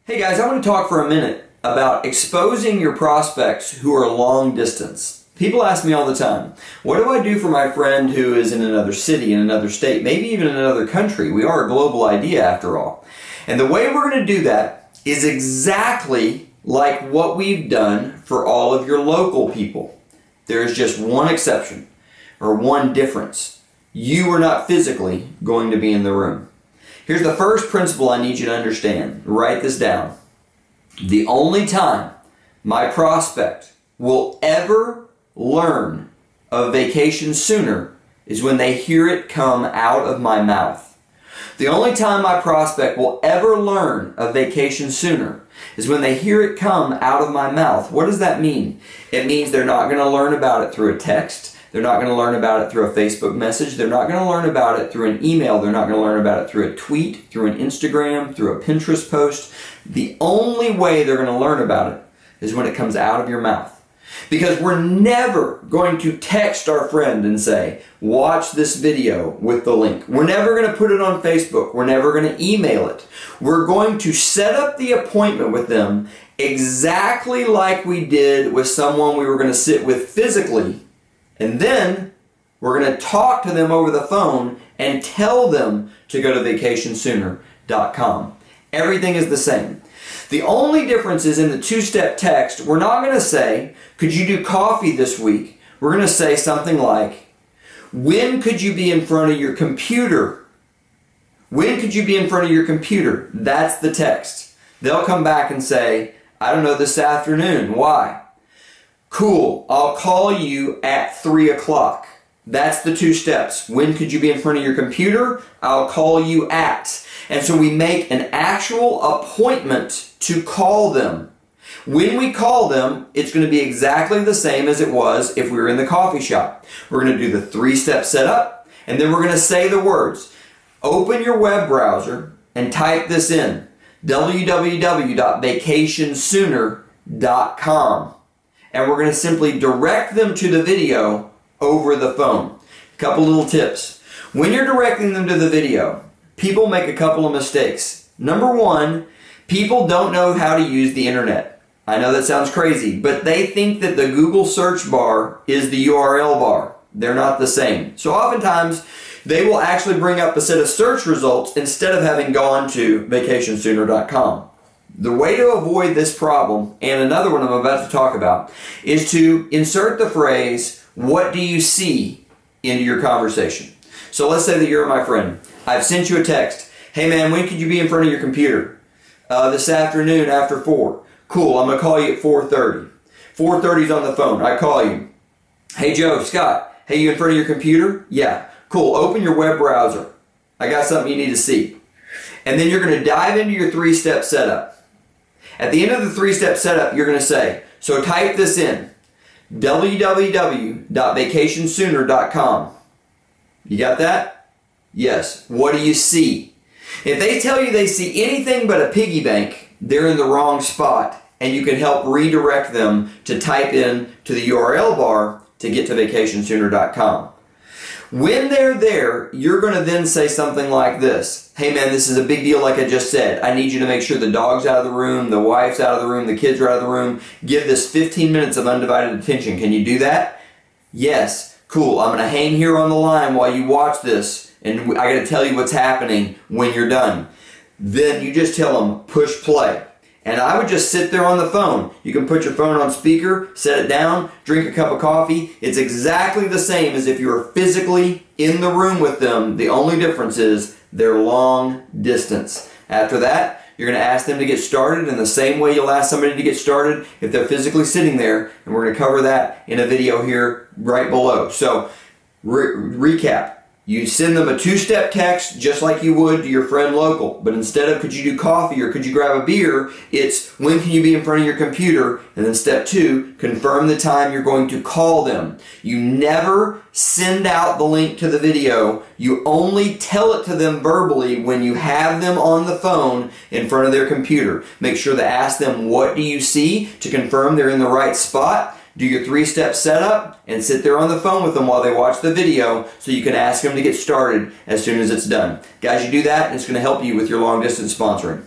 Hey guys, I want to talk for a minute about exposing your prospects who are long distance. People ask me all the time, what do I do for my friend who is in another city, in another state, maybe even in another country? We are a global idea after all. And the way we're going to do that is exactly like what we've done for all of your local people. There is just one exception, or one difference. You are not physically going to be in the room. Here's the first principle I need you to understand. Write this down. The only time my prospect will ever learn of vacation sooner is when they hear it come out of my mouth. The only time my prospect will ever learn of vacation sooner is when they hear it come out of my mouth. What does that mean? It means they're not going to learn about it through a text. They're not going to learn about it through a Facebook message. They're not going to learn about it through an email. They're not going to learn about it through a tweet, through an Instagram, through a Pinterest post. The only way they're going to learn about it is when it comes out of your mouth. Because we're never going to text our friend and say, watch this video with the link. We're never going to put it on Facebook. We're never going to email it. We're going to set up the appointment with them exactly like we did with someone we were going to sit with physically. And then we're going to talk to them over the phone and tell them to go to vacationsooner.com. Everything is the same. The only difference is in the two-step text, we're not going to say, could you do coffee this week? We're going to say something like, when could you be in front of your computer? When could you be in front of your computer? That's the text. They'll come back and say, I don't know, this afternoon. Why? Cool, I'll call you at 3 o'clock. That's the two steps. When could you be in front of your computer? I'll call you at. And so we make an actual appointment to call them. When we call them, it's going to be exactly the same as it was if we were in the coffee shop. We're going to do the three-step setup, and then we're going to say the words. Open your web browser and type this in, www.vacationsooner.com. And we're going to simply direct them to the video over the phone. A couple little tips. When you're directing them to the video, people make a couple of mistakes. Number one, people don't know how to use the internet. I know that sounds crazy, but they think that the Google search bar is the URL bar. They're not the same. So oftentimes, they will actually bring up a set of search results instead of having gone to vacationsooner.com. The way to avoid this problem, and another one I'm about to talk about, is to insert the phrase, what do you see, into your conversation. So let's say that you're my friend. I've sent you a text. Hey man, when could you be in front of your computer? This afternoon after 4. Cool, I'm going to call you at 4:30. 4:30's on the phone. I call you. Hey Joe, Scott, hey, you in front of your computer? Yeah. Cool, open your web browser. I got something you need to see. And then you're going to dive into your three-step setup. At the end of the three-step setup, you're going to say, so type this in, www.vacationsooner.com. You got that? Yes. What do you see? If they tell you they see anything but a piggy bank, they're in the wrong spot, and you can help redirect them to type in to the URL bar to get to vacationsooner.com. When they're there, you're going to then say something like this. Hey man, this is a big deal like I just said. I need you to make sure the dog's out of the room, the wife's out of the room, the kids are out of the room. Give this 15 minutes of undivided attention. Can you do that? Yes. Cool. I'm going to hang here on the line while you watch this, and I got to tell you what's happening when you're done. Then you just tell them, push play. And I would just sit there on the phone. You can put your phone on speaker, set it down, drink a cup of coffee. It's exactly the same as if you were physically in the room with them. The only difference is they're long distance. After that, you're going to ask them to get started in the same way you'll ask somebody to get started if they're physically sitting there. And we're going to cover that in a video here right below. So, recap. You send them a two-step text just like you would to your friend local. But instead of could you do coffee or could you grab a beer, it's when can you be in front of your computer? And then step 2, confirm the time you're going to call them. You never send out the link to the video. You only tell it to them verbally when you have them on the phone in front of their computer. Make sure to ask them, what do you see, to confirm they're in the right spot. Do your three-step setup and sit there on the phone with them while they watch the video so you can ask them to get started as soon as it's done. Guys, you do that and it's going to help you with your long-distance sponsoring.